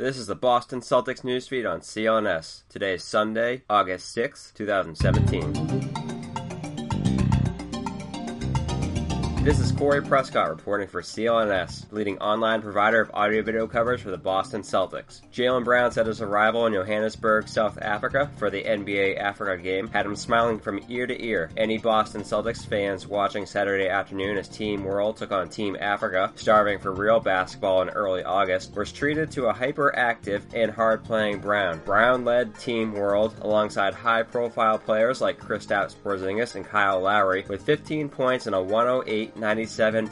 This is the Boston Celtics newsfeed on CLNS. Today is Sunday, August 6, 2017. This is Corey Prescott reporting for CLNS, the leading online provider of audio-video coverage for the Boston Celtics. Jaylen Brown said his arrival in Johannesburg, South Africa for the NBA Africa game had him smiling from ear to ear. Any Boston Celtics fans watching Saturday afternoon as Team World took on Team Africa, starving for real basketball in early August, was treated to a hyperactive and hard-playing Brown. Brown led Team World alongside high-profile players like Kristaps Porzingis and Kyle Lowry with 15 points and a 108-97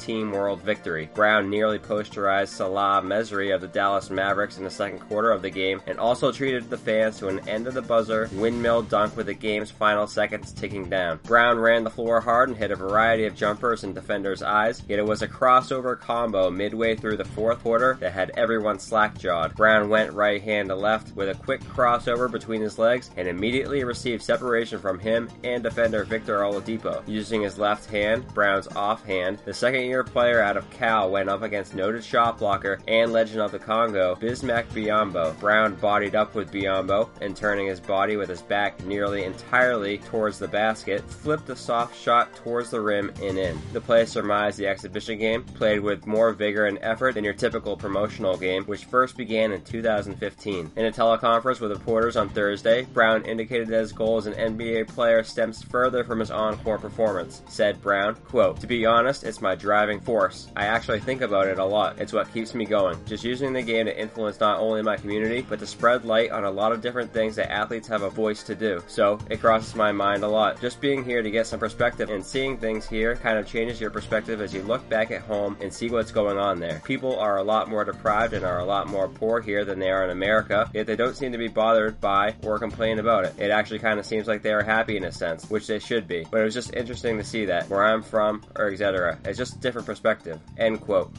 Team World victory. Brown nearly posterized Salah Mezri of the Dallas Mavericks in the second quarter of the game and also treated the fans to an end-of-the-buzzer windmill dunk with the game's final seconds ticking down. Brown ran the floor hard and hit a variety of jumpers in defenders' eyes, yet it was a crossover combo midway through the fourth quarter that had everyone slack-jawed. Brown went right hand to left with a quick crossover between his legs and immediately received separation from him and defender Victor Oladipo. Using his left hand, Brown's offhand, the second-year player out of Cal went up against noted shot blocker and legend of the Congo, Bismack Biyombo. Brown bodied up with Biyombo and turning his body with his back nearly entirely towards the basket, flipped a soft shot towards the rim and in. The play surmised the exhibition game played with more vigor and effort than your typical promotional game, which first began in 2015. In a teleconference with reporters on Thursday, Brown indicated that his goal as an NBA player stems further from his on-court performance. Said Brown, quote, "To be honest, it's my driving force. I actually think about it a lot. It's what keeps me going. Just using the game to influence not only my community, but to spread light on a lot of different things that athletes have a voice to do. So, it crosses my mind a lot. Just being here to get some perspective and seeing things here kind of changes your perspective as you look back at home and see what's going on there. People are a lot more deprived and are a lot more poor here than they are in America, yet they don't seem to be bothered by or complain about it. It actually kind of seems like they are happy in a sense, which they should be. But it was just interesting to see that, where I'm from, or etc. It's just a different perspective." End quote.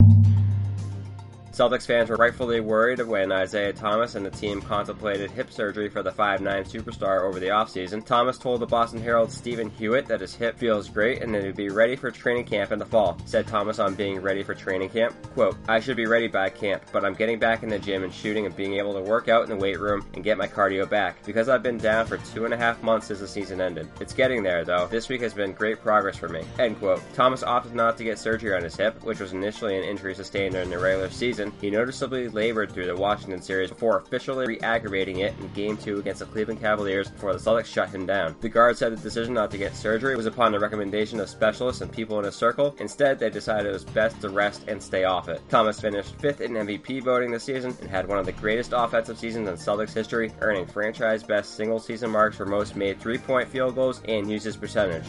Celtics fans were rightfully worried when Isaiah Thomas and the team contemplated hip surgery for the 5'9" superstar over the offseason. Thomas told the Boston Herald's Stephen Hewitt that his hip feels great and that he'd be ready for training camp in the fall. Said Thomas on being ready for training camp, quote, "I should be ready by camp, but I'm getting back in the gym and shooting and being able to work out in the weight room and get my cardio back, because I've been down for 2.5 months since the season ended. It's getting there, though. This week has been great progress for me." End quote. Thomas opted not to get surgery on his hip, which was initially an injury sustained during the regular season. He noticeably labored through the Washington series before officially re-aggravating it in Game 2 against the Cleveland Cavaliers before the Celtics shut him down. The guard said the decision not to get surgery was upon the recommendation of specialists and people in his circle. Instead, they decided it was best to rest and stay off it. Thomas finished 5th in MVP voting this season and had one of the greatest offensive seasons in Celtics history, earning franchise-best single-season marks for most made three-point field goals and usage percentage.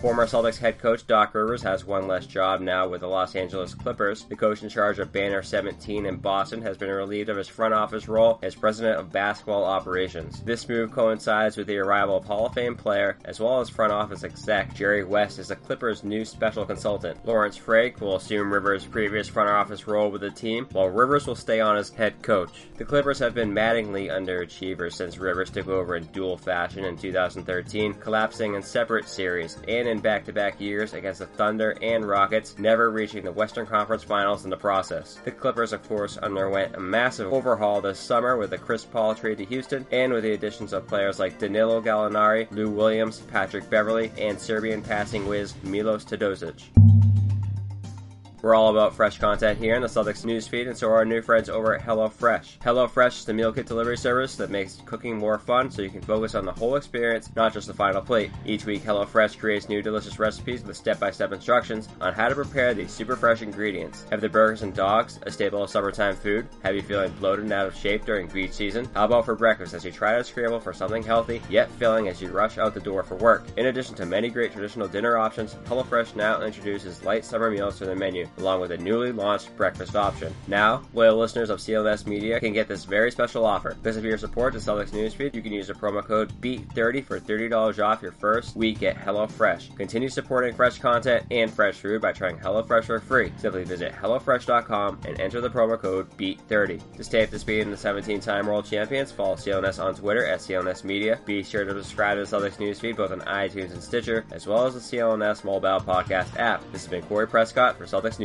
Former Celtics head coach Doc Rivers has one less job now with the Los Angeles Clippers. The coach in charge of Banner 17 in Boston has been relieved of his front office role as president of basketball operations. This move coincides with the arrival of Hall of Fame player as well as front office exec Jerry West as the Clippers' new special consultant. Lawrence Frake will assume Rivers' previous front office role with the team, while Rivers will stay on as head coach. The Clippers have been maddeningly underachievers since Rivers took over in dual fashion in 2013, collapsing in separate series and in back-to-back years against the Thunder and Rockets, never reaching the Western Conference Finals in the process. The Clippers, of course, underwent a massive overhaul this summer with the Chris Paul trade to Houston and with the additions of players like Danilo Gallinari, Lou Williams, Patrick Beverley, and Serbian passing whiz Milos Teodosic. We're all about fresh content here in the Celtics newsfeed, and so are our new friends over at HelloFresh. HelloFresh is the meal kit delivery service that makes cooking more fun so you can focus on the whole experience, not just the final plate. Each week, HelloFresh creates new delicious recipes with step-by-step instructions on how to prepare these super fresh ingredients. Have the burgers and dogs, a staple of summertime food? Have you feeling bloated and out of shape during beach season? How about for breakfast as you try to scramble for something healthy yet filling as you rush out the door for work? In addition to many great traditional dinner options, HelloFresh now introduces light summer meals to their menu, along with a newly launched breakfast option. Now, loyal listeners of CLNS Media can get this very special offer. Because of your support to Celtics Newsfeed, you can use the promo code BEAT30 for $30 off your first week at HelloFresh. Continue supporting fresh content and fresh food by trying HelloFresh for free. Simply visit HelloFresh.com and enter the promo code BEAT30. To stay up to speed in the 17-time world champions, follow CLNS on Twitter at CLNS Media. Be sure to subscribe to the Celtics Newsfeed both on iTunes and Stitcher, as well as the CLNS mobile podcast app. This has been Corey Prescott for Celtics Newsfeed.